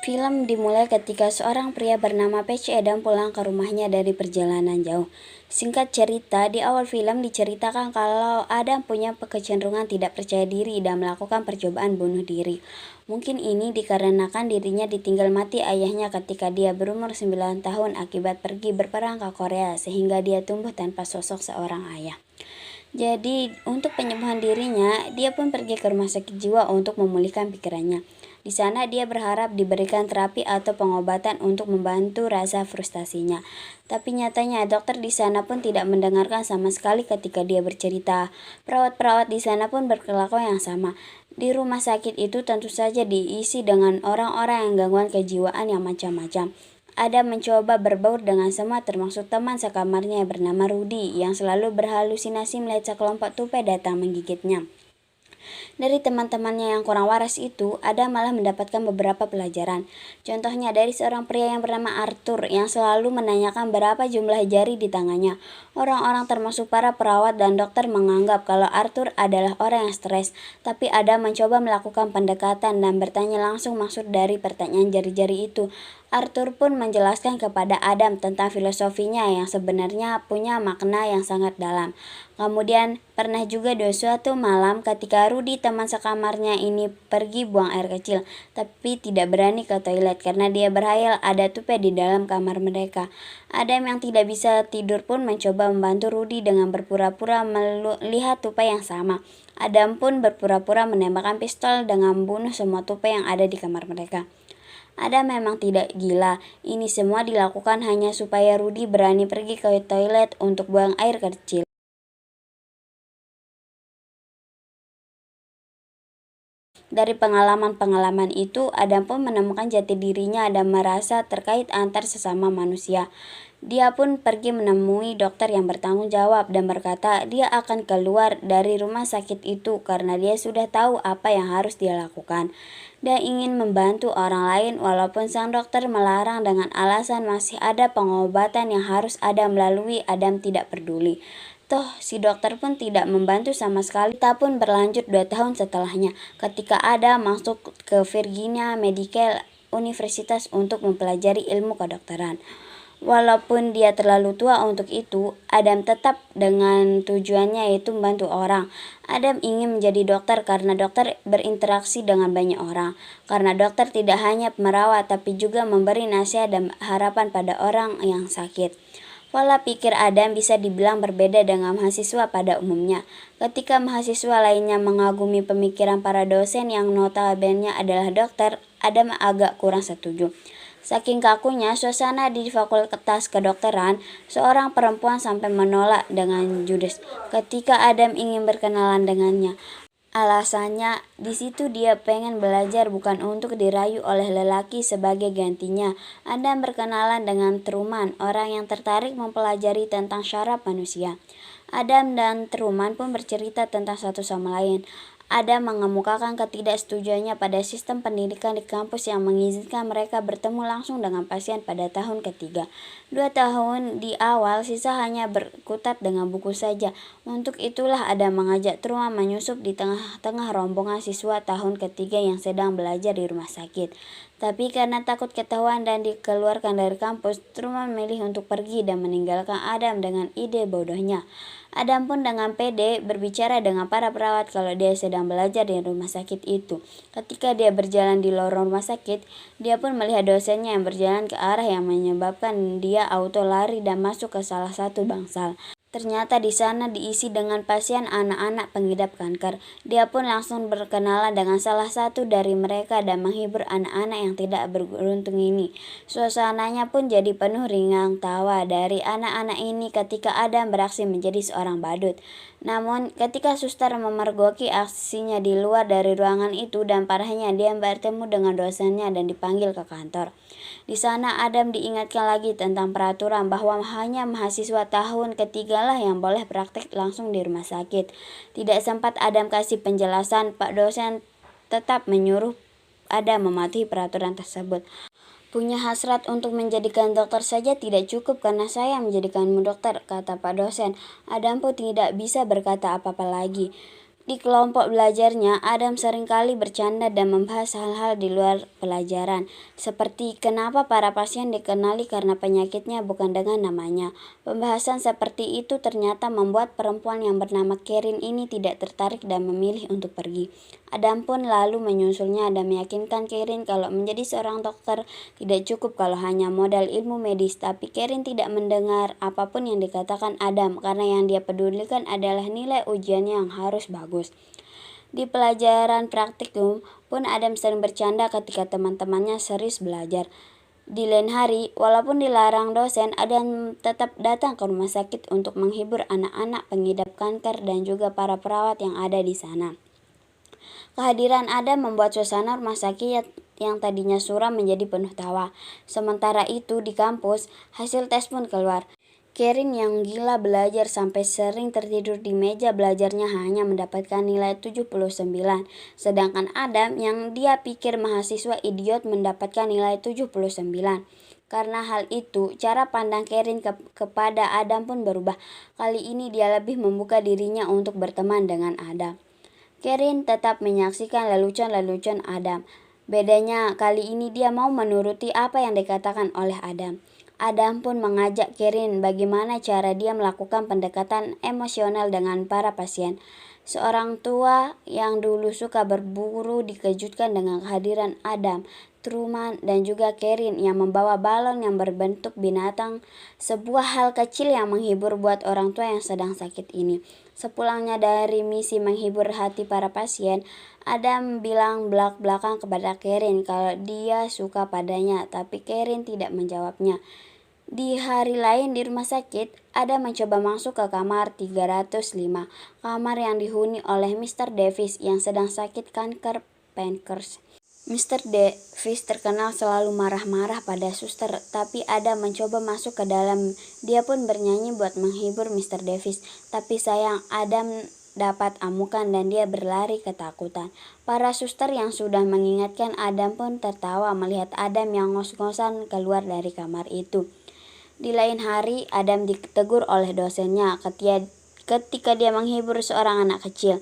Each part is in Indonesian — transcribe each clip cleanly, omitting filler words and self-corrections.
Film dimulai ketika seorang pria bernama Patch Adam pulang ke rumahnya dari perjalanan jauh. Singkat cerita, di awal film diceritakan kalau Adam punya kecenderungan tidak percaya diri dan melakukan percobaan bunuh diri. Mungkin ini dikarenakan dirinya ditinggal mati ayahnya ketika dia berumur 9 tahun akibat pergi berperang ke Korea sehingga dia tumbuh tanpa sosok seorang ayah. Jadi, untuk penyembuhan dirinya, dia pun pergi ke rumah sakit jiwa untuk memulihkan pikirannya. Di sana dia berharap diberikan terapi atau pengobatan untuk membantu rasa frustasinya. Tapi nyatanya dokter di sana pun tidak mendengarkan sama sekali ketika dia bercerita. Perawat-perawat di sana pun berkelakuan yang sama. Di rumah sakit itu tentu saja diisi dengan orang-orang yang gangguan kejiwaan yang macam-macam. Ada mencoba berbaur dengan semua termasuk teman sekamarnya yang bernama Rudy yang selalu berhalusinasi melihat sekelompok tupai datang menggigitnya. Dari teman-temannya yang kurang waras itu, ada malah mendapatkan beberapa pelajaran. Contohnya dari seorang pria yang bernama Arthur yang selalu menanyakan berapa jumlah jari di tangannya. Orang-orang termasuk para perawat dan dokter menganggap kalau Arthur adalah orang yang stres, tapi ada mencoba melakukan pendekatan dan bertanya langsung maksud dari pertanyaan jari-jari itu. Arthur pun menjelaskan kepada Adam tentang filosofinya yang sebenarnya punya makna yang sangat dalam. Kemudian pernah juga di suatu malam ketika Rudy teman sekamarnya ini pergi buang air kecil, tapi tidak berani ke toilet karena dia berhayal ada tupai di dalam kamar mereka. Adam yang tidak bisa tidur pun mencoba membantu Rudy dengan berpura-pura melihat tupai yang sama. Adam pun berpura-pura menembakkan pistol dengan membunuh semua tupai yang ada di kamar mereka. Ada memang tidak gila, ini semua dilakukan hanya supaya Rudy berani pergi ke toilet untuk buang air kecil. Dari pengalaman-pengalaman itu, Adam pun menemukan jati dirinya dan merasa terkait antar sesama manusia. Dia pun pergi menemui dokter yang bertanggung jawab dan berkata dia akan keluar dari rumah sakit itu karena dia sudah tahu apa yang harus dia lakukan. Dia ingin membantu orang lain walaupun sang dokter melarang dengan alasan masih ada pengobatan yang harus Adam lalui. Adam tidak peduli. Toh, si dokter pun tidak membantu sama sekali. Kita pun berlanjut 2 tahun setelahnya, ketika Adam masuk ke Virginia Medical Universitas untuk mempelajari ilmu kedokteran. Walaupun dia terlalu tua untuk itu, Adam tetap dengan tujuannya yaitu membantu orang. Adam ingin menjadi dokter karena dokter berinteraksi dengan banyak orang. Karena dokter tidak hanya merawat tapi juga memberi nasihat dan harapan pada orang yang sakit. Pola pikir Adam bisa dibilang berbeda dengan mahasiswa pada umumnya. Ketika mahasiswa lainnya mengagumi pemikiran para dosen yang notabene adalah dokter, Adam agak kurang setuju. Saking kakunya suasana di Fakultas Kedokteran, seorang perempuan sampai menolak dengan judes ketika Adam ingin berkenalan dengannya. Alasannya, di situ dia pengen belajar bukan untuk dirayu oleh lelaki sebagai gantinya. Adam berkenalan dengan Truman, orang yang tertarik mempelajari tentang syaraf manusia. Adam dan Truman pun bercerita tentang satu sama lain. Ada mengemukakan ketidaksetujuannya pada sistem pendidikan di kampus yang mengizinkan mereka bertemu langsung dengan pasien pada tahun ketiga. 2 tahun di awal sisa hanya berkutat dengan buku saja. Untuk itulah ada mengajak Truman menyusup di tengah-tengah rombongan siswa tahun ketiga yang sedang belajar di rumah sakit. Tapi karena takut ketahuan dan dikeluarkan dari kampus, Truman memilih untuk pergi dan meninggalkan Adam dengan ide bodohnya. Adam pun dengan pede berbicara dengan para perawat kalau dia sedang belajar di rumah sakit itu. Ketika dia berjalan di lorong rumah sakit, dia pun melihat dosennya yang berjalan ke arah yang menyebabkan dia auto lari dan masuk ke salah satu bangsal. Ternyata di sana diisi dengan pasien anak-anak pengidap kanker. Dia pun langsung berkenalan dengan salah satu dari mereka dan menghibur anak-anak yang tidak beruntung ini. Suasananya pun jadi penuh ringan tawa dari anak-anak ini ketika Adam beraksi menjadi seorang badut. Namun, ketika suster memergoki aksinya di luar dari ruangan itu dan parahnya dia bertemu dengan dosennya dan dipanggil ke kantor. Di sana Adam diingatkan lagi tentang peraturan bahwa hanya mahasiswa tahun ketiga lah yang boleh praktek langsung di rumah sakit. Tidak sempat Adam kasih penjelasan, Pak dosen tetap menyuruh Adam mematuhi peraturan tersebut. Punya hasrat untuk menjadikan dokter saja tidak cukup karena saya menjadikanmu dokter, kata Pak dosen. Adam pun tidak bisa berkata apa-apa lagi. Di kelompok belajarnya, Adam seringkali bercanda dan membahas hal-hal di luar pelajaran, seperti kenapa para pasien dikenali karena penyakitnya bukan dengan namanya. Pembahasan seperti itu ternyata membuat perempuan yang bernama Karen ini tidak tertarik dan memilih untuk pergi. Adam pun lalu menyusulnya dan meyakinkan Karen kalau menjadi seorang dokter tidak cukup kalau hanya modal ilmu medis, tapi Karen tidak mendengar apapun yang dikatakan Adam karena yang dia pedulikan adalah nilai ujiannya yang harus bagus. Di pelajaran praktikum pun Adam sering bercanda ketika teman-temannya serius belajar. Di lain hari, walaupun dilarang dosen, Adam tetap datang ke rumah sakit untuk menghibur anak-anak pengidap kanker dan juga para perawat yang ada di sana. Kehadiran Adam membuat suasana rumah sakit yang tadinya suram menjadi penuh tawa. Sementara itu di kampus, hasil tes pun keluar. Karen yang gila belajar sampai sering tertidur di meja belajarnya hanya mendapatkan nilai 79, sedangkan Adam yang dia pikir mahasiswa idiot mendapatkan nilai 79. Karena hal itu, cara pandang Karen kepada Adam pun berubah. Kali ini dia lebih membuka dirinya untuk berteman dengan Adam. Karen tetap menyaksikan lelucon-lelucon Adam. Bedanya kali ini dia mau menuruti apa yang dikatakan oleh Adam. Adam pun mengajak Karen bagaimana cara dia melakukan pendekatan emosional dengan para pasien. Seorang tua yang dulu suka berburu dikejutkan dengan kehadiran Adam, Truman, dan juga Karen yang membawa balon yang berbentuk binatang, sebuah hal kecil yang menghibur buat orang tua yang sedang sakit ini. Sepulangnya dari misi menghibur hati para pasien, Adam bilang belak-belakan kepada Karen kalau dia suka padanya, tapi Karen tidak menjawabnya. Di hari lain di rumah sakit, Adam mencoba masuk ke kamar 305, kamar yang dihuni oleh Mr. Davis yang sedang sakit kanker pankreas. Mr. Davis terkenal selalu marah-marah pada suster, tapi Adam mencoba masuk ke dalam. Dia pun bernyanyi buat menghibur Mr. Davis, tapi sayang Adam dapat amukan dan dia berlari ketakutan. Para suster yang sudah mengingatkan Adam pun tertawa melihat Adam yang ngos-ngosan keluar dari kamar itu. Di lain hari, Adam ditegur oleh dosennya ketika dia menghibur seorang anak kecil.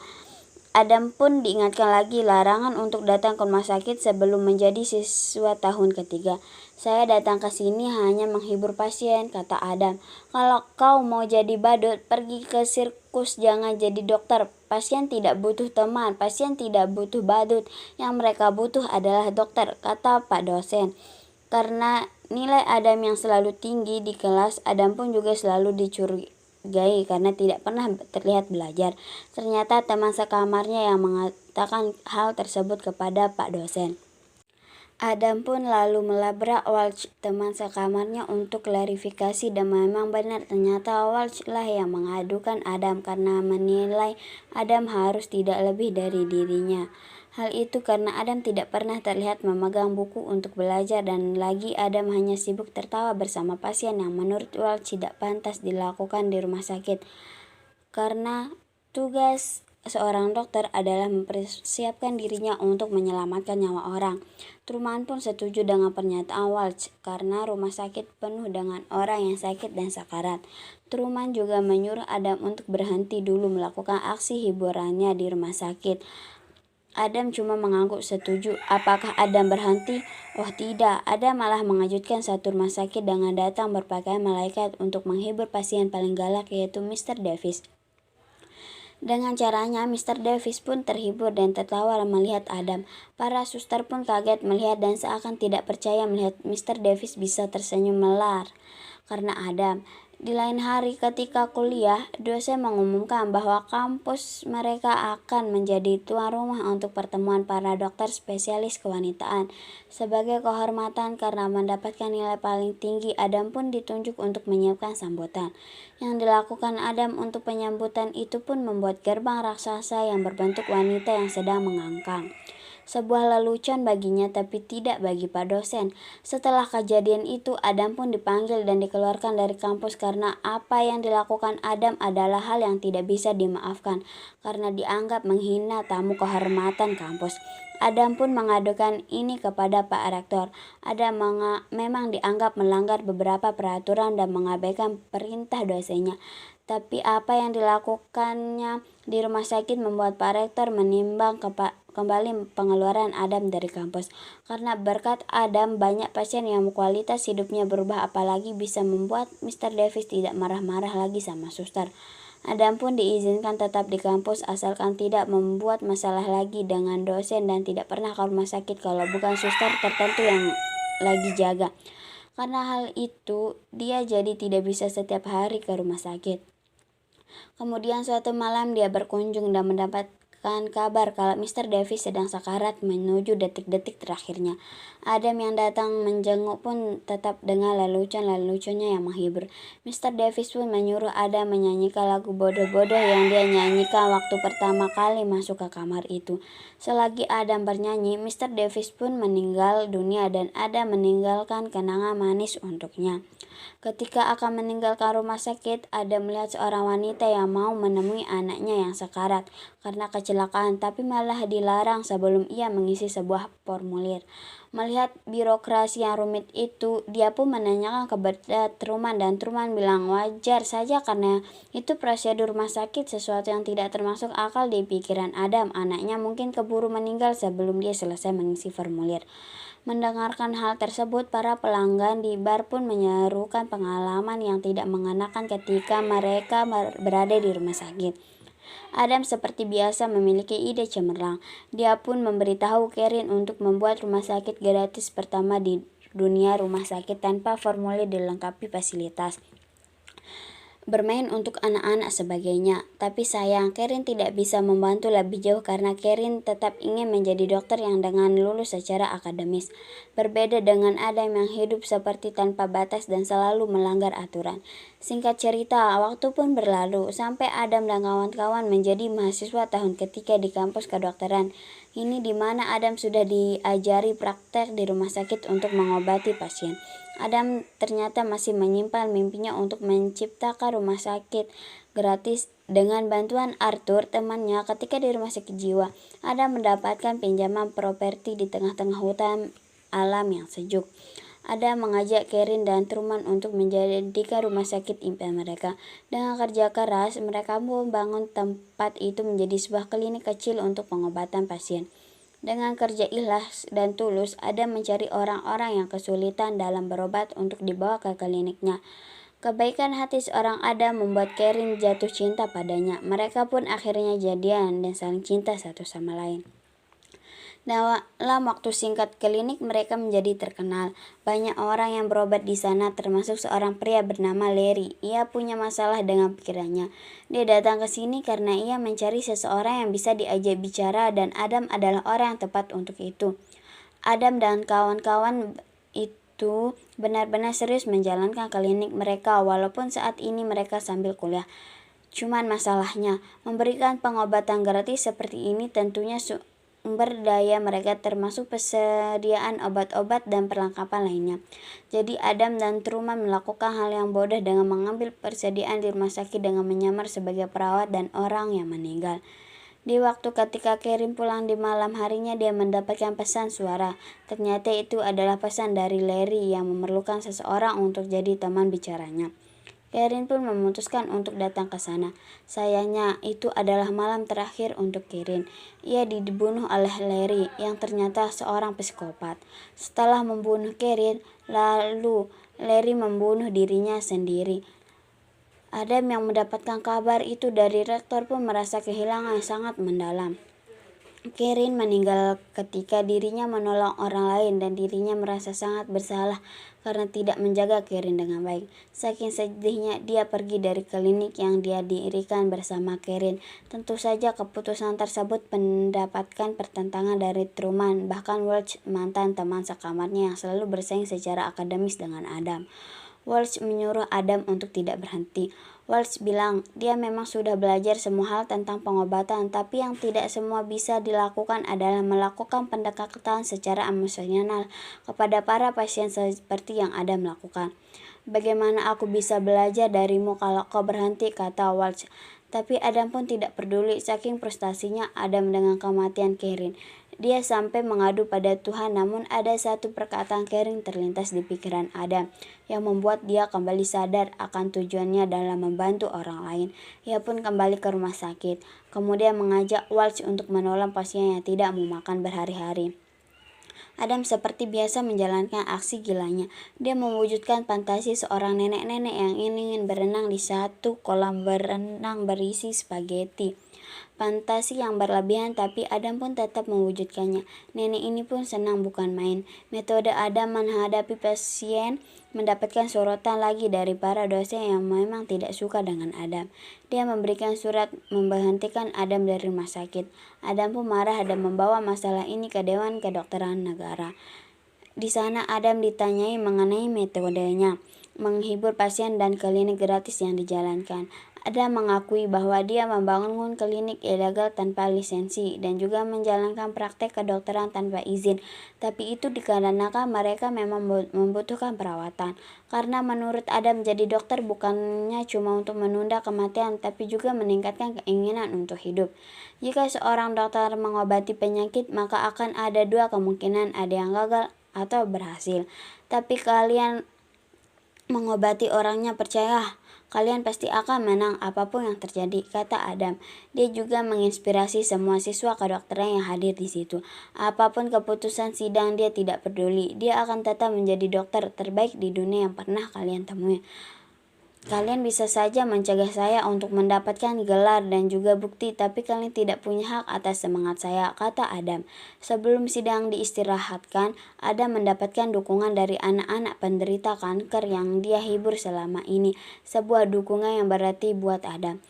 Adam pun diingatkan lagi larangan untuk datang ke rumah sakit sebelum menjadi siswa tahun ketiga. Saya datang ke sini hanya menghibur pasien, kata Adam. Kalau kau mau jadi badut, pergi ke sirkus, jangan jadi dokter. Pasien tidak butuh teman, pasien tidak butuh badut. Yang mereka butuh adalah dokter, kata Pak dosen. Karena nilai Adam yang selalu tinggi di kelas, Adam pun juga selalu dicurigai karena tidak pernah terlihat belajar. Ternyata teman sekamarnya yang mengatakan hal tersebut kepada Pak dosen. Adam pun lalu melabrak Walsh, teman sekamarnya, untuk klarifikasi dan memang benar ternyata Walsh lah yang mengadukan Adam karena menilai Adam harus tidak lebih dari dirinya. Hal itu karena Adam tidak pernah terlihat memegang buku untuk belajar dan lagi Adam hanya sibuk tertawa bersama pasien yang menurut Walsh tidak pantas dilakukan di rumah sakit. Karena tugas seorang dokter adalah mempersiapkan dirinya untuk menyelamatkan nyawa orang. Truman pun setuju dengan pernyataan Walsh karena rumah sakit penuh dengan orang yang sakit dan sakarat. Truman juga menyuruh Adam untuk berhenti dulu melakukan aksi hiburannya di rumah sakit. Adam cuma mengangguk setuju. Apakah Adam berhenti? Oh tidak, Adam malah mengejutkan satu rumah sakit dengan datang berpakaian malaikat untuk menghibur pasien paling galak yaitu Mr. Davis. Dengan caranya, Mr. Davis pun terhibur dan tertawa melihat Adam. Para suster pun kaget melihat dan seakan tidak percaya melihat Mr. Davis bisa tersenyum melar karena Adam. Di lain hari ketika kuliah, dosen mengumumkan bahwa kampus mereka akan menjadi tuan rumah untuk pertemuan para dokter spesialis kewanitaan. Sebagai kehormatan karena mendapatkan nilai paling tinggi, Adam pun ditunjuk untuk menyiapkan sambutan. Yang dilakukan Adam untuk penyambutan itu pun membuat gerbang raksasa yang berbentuk wanita yang sedang mengangkang. Sebuah lelucon baginya tapi tidak bagi Pak dosen. Setelah kejadian itu, Adam pun dipanggil dan dikeluarkan dari kampus karena apa yang dilakukan Adam adalah hal yang tidak bisa dimaafkan karena dianggap menghina tamu kehormatan kampus. Adam pun mengadukan ini kepada Pak Rektor. Adam memang dianggap melanggar beberapa peraturan dan mengabaikan perintah dosennya. Tapi apa yang dilakukannya di rumah sakit membuat Pak Rektor menimbang kembali pengeluaran Adam dari kampus. Karena berkat Adam, banyak pasien yang kualitas hidupnya berubah, apalagi bisa membuat Mr. Davis tidak marah-marah lagi sama suster. Adam pun diizinkan tetap di kampus asalkan tidak membuat masalah lagi dengan dosen dan tidak pernah ke rumah sakit kalau bukan suster tertentu yang lagi jaga. Karena hal itu, dia jadi tidak bisa setiap hari ke rumah sakit. Kemudian suatu malam dia berkunjung dan mendapatkan kabar kalau Mr. Davis sedang sakarat menuju detik-detik terakhirnya. Adam yang datang menjenguk pun tetap dengan lelucon-leluconnya yang menghibur. Mr. Davis pun menyuruh Adam menyanyikan lagu bodoh-bodoh yang dia nyanyikan waktu pertama kali masuk ke kamar itu. Selagi Adam bernyanyi, Mr. Davis pun meninggal dunia dan Adam meninggalkan kenangan manis untuknya. Ketika akan meninggalkan rumah sakit, Adam melihat seorang wanita yang mau menemui anaknya yang sekarat karena kecelakaan, tapi malah dilarang sebelum ia mengisi sebuah formulir. Melihat birokrasi yang rumit itu, dia pun menanyakan kepada Truman dan Truman bilang wajar saja karena itu prosedur rumah sakit, sesuatu yang tidak termasuk akal di pikiran Adam. Anaknya mungkin keburu meninggal sebelum dia selesai mengisi formulir. Mendengarkan hal tersebut, para pelanggan di bar pun menyerukan pengalaman yang tidak mengenakan ketika mereka berada di rumah sakit. Adam seperti biasa memiliki ide cemerlang. Dia pun memberitahu Karen untuk membuat rumah sakit gratis pertama di dunia rumah sakit tanpa formulir dilengkapi fasilitas bermain untuk anak-anak sebagainya. Tapi sayang, Karen tidak bisa membantu lebih jauh karena Karen tetap ingin menjadi dokter yang dengan lulus secara akademis. Berbeda dengan Adam yang hidup seperti tanpa batas dan selalu melanggar aturan. Singkat cerita, waktu pun berlalu sampai Adam dan kawan-kawan menjadi mahasiswa tahun ketiga di kampus kedokteran. Ini di mana Adam sudah diajari praktek di rumah sakit untuk mengobati pasien. Adam ternyata masih menyimpan mimpinya untuk menciptakan rumah sakit gratis dengan bantuan Arthur, temannya. Ketika di rumah sakit jiwa, Adam mendapatkan pinjaman properti di tengah-tengah hutan alam yang sejuk. Adam mengajak Karen dan Truman untuk menjadikan rumah sakit impian mereka. Dengan kerja keras, mereka membangun tempat itu menjadi sebuah klinik kecil untuk pengobatan pasien. Dengan kerja ikhlas dan tulus, Adam mencari orang-orang yang kesulitan dalam berobat untuk dibawa ke kliniknya. Kebaikan hati seorang Adam membuat Karen jatuh cinta padanya. Mereka pun akhirnya jadian dan saling cinta satu sama lain. Dalam waktu singkat klinik mereka menjadi terkenal. Banyak orang yang berobat di sana, termasuk seorang pria bernama Larry. Ia punya masalah dengan pikirannya. Dia datang ke sini karena ia mencari seseorang yang bisa diajak bicara dan Adam adalah orang yang tepat untuk itu. Adam dan kawan-kawan itu benar-benar serius menjalankan klinik mereka walaupun saat ini mereka sambil kuliah. Cuman masalahnya, memberikan pengobatan gratis seperti ini tentunya sumber daya mereka termasuk persediaan obat-obat dan perlengkapan lainnya. Jadi Adam dan Truman melakukan hal yang bodoh dengan mengambil persediaan di rumah sakit dengan menyamar sebagai perawat dan orang yang meninggal. Di waktu ketika Karen pulang di malam harinya, dia mendapatkan pesan suara. Ternyata itu adalah pesan dari Larry yang memerlukan seseorang untuk jadi teman bicaranya. Karen pun memutuskan untuk datang ke sana. Sayangnya, itu adalah malam terakhir untuk Karen. Ia dibunuh oleh Larry, yang ternyata seorang psikopat. Setelah membunuh Karen, lalu Larry membunuh dirinya sendiri. Adam yang mendapatkan kabar itu dari rektor pun merasa kehilangan yang sangat mendalam. Karen meninggal ketika dirinya menolong orang lain dan dirinya merasa sangat bersalah karena tidak menjaga Karen dengan baik. Saking sedihnya dia pergi dari klinik yang dia dirikan bersama Karen. Tentu saja keputusan tersebut mendapatkan pertentangan dari Truman, bahkan Welch, mantan teman sekamarnya yang selalu bersaing secara akademis dengan Adam. Welch menyuruh Adam untuk tidak berhenti. Welch bilang dia memang sudah belajar semua hal tentang pengobatan, tapi yang tidak semua bisa dilakukan adalah melakukan pendekatan secara emosional kepada para pasien seperti yang Adam lakukan. Bagaimana aku bisa belajar darimu kalau kau berhenti, kata Welch. Tapi Adam pun tidak peduli. Saking frustasinya Adam dengan kematian Karen, dia sampai mengadu pada Tuhan. Namun ada satu perkataan Karen terlintas di pikiran Adam yang membuat dia kembali sadar akan tujuannya dalam membantu orang lain. Ia pun kembali ke rumah sakit, kemudian mengajak Walsh untuk menolong pasien yang tidak mau makan berhari-hari. Adam seperti biasa menjalankan aksi gilanya. Dia mewujudkan fantasi seorang nenek-nenek yang ingin berenang di satu kolam berenang berisi spaghetti. Fantasi yang berlebihan, tapi Adam pun tetap mewujudkannya. Nenek ini pun senang bukan main. Metode Adam menghadapi pasien mendapatkan sorotan lagi dari para dosen yang memang tidak suka dengan Adam. Dia memberikan surat memberhentikan Adam dari rumah sakit. Adam pun marah dan membawa masalah ini ke Dewan Kedokteran Negara. Di sana Adam ditanyai mengenai metodenya menghibur pasien dan klinik gratis yang dijalankan. Adam mengakui bahwa dia membangun klinik ilegal tanpa lisensi dan juga menjalankan praktek kedokteran tanpa izin. Tapi itu dikarenakan mereka memang membutuhkan perawatan. Karena menurut Adam, jadi dokter bukannya cuma untuk menunda kematian, tapi juga meningkatkan keinginan untuk hidup. Jika seorang dokter mengobati penyakit, maka akan ada dua kemungkinan, ada yang gagal atau berhasil. Tapi kalian mengobati orangnya, percaya kalian pasti akan menang apapun yang terjadi, kata Adam. Dia juga menginspirasi semua siswa kedokteran yang hadir di situ. Apapun keputusan sidang, dia tidak peduli. Dia akan tetap menjadi dokter terbaik di dunia yang pernah kalian temui. Kalian bisa saja mencegah saya untuk mendapatkan gelar dan juga bukti, tapi kalian tidak punya hak atas semangat saya, kata Adam. Sebelum sidang diistirahatkan, Adam mendapatkan dukungan dari anak-anak penderita kanker yang dia hibur selama ini. Sebuah dukungan yang berarti buat Adam.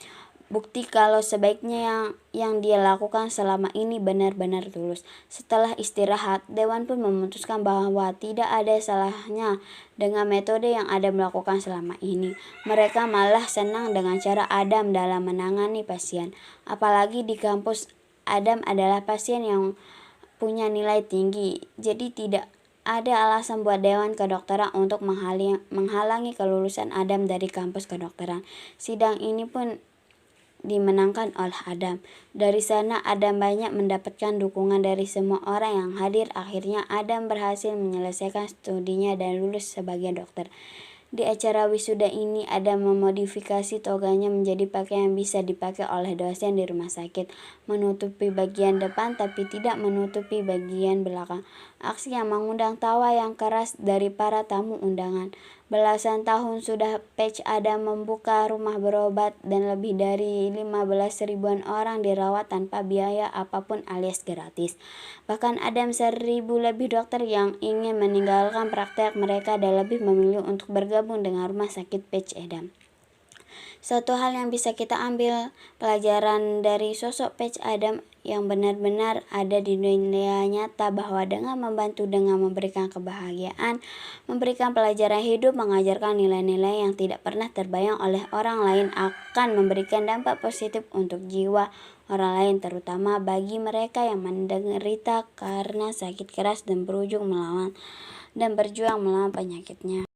Bukti kalau sebaiknya yang dia lakukan selama ini benar-benar tulus. Setelah istirahat, Dewan pun memutuskan bahwa tidak ada salahnya dengan metode yang Adam lakukan selama ini. Mereka malah senang dengan cara Adam dalam menangani pasien. Apalagi di kampus, Adam adalah pasien yang punya nilai tinggi. Jadi tidak ada alasan buat Dewan Kedokteran untuk menghalangi kelulusan Adam dari kampus kedokteran. Sidang ini pun dimenangkan oleh Adam. Dari sana Adam banyak mendapatkan dukungan dari semua orang yang hadir. Akhirnya Adam berhasil menyelesaikan studinya dan lulus sebagai dokter. Di acara wisuda ini Adam memodifikasi toganya menjadi pakaian yang bisa dipakai oleh dosen di rumah sakit, menutupi bagian depan tapi tidak menutupi bagian belakang. Aksi yang mengundang tawa yang keras dari para tamu undangan. Belasan tahun sudah Patch Adam membuka rumah berobat dan lebih dari 15.000-an orang dirawat tanpa biaya apapun alias gratis. Bahkan Adam 1.000 lebih dokter yang ingin meninggalkan praktek mereka dan lebih memilih untuk bergabung dengan rumah sakit Patch Adam. Satu hal yang bisa kita ambil pelajaran dari sosok Patch Adam yang benar-benar ada di dunia nyata, bahwa dengan membantu, dengan memberikan kebahagiaan, memberikan pelajaran hidup, mengajarkan nilai-nilai yang tidak pernah terbayang oleh orang lain akan memberikan dampak positif untuk jiwa orang lain, terutama bagi mereka yang menderita karena sakit keras dan berjuang melawan penyakitnya.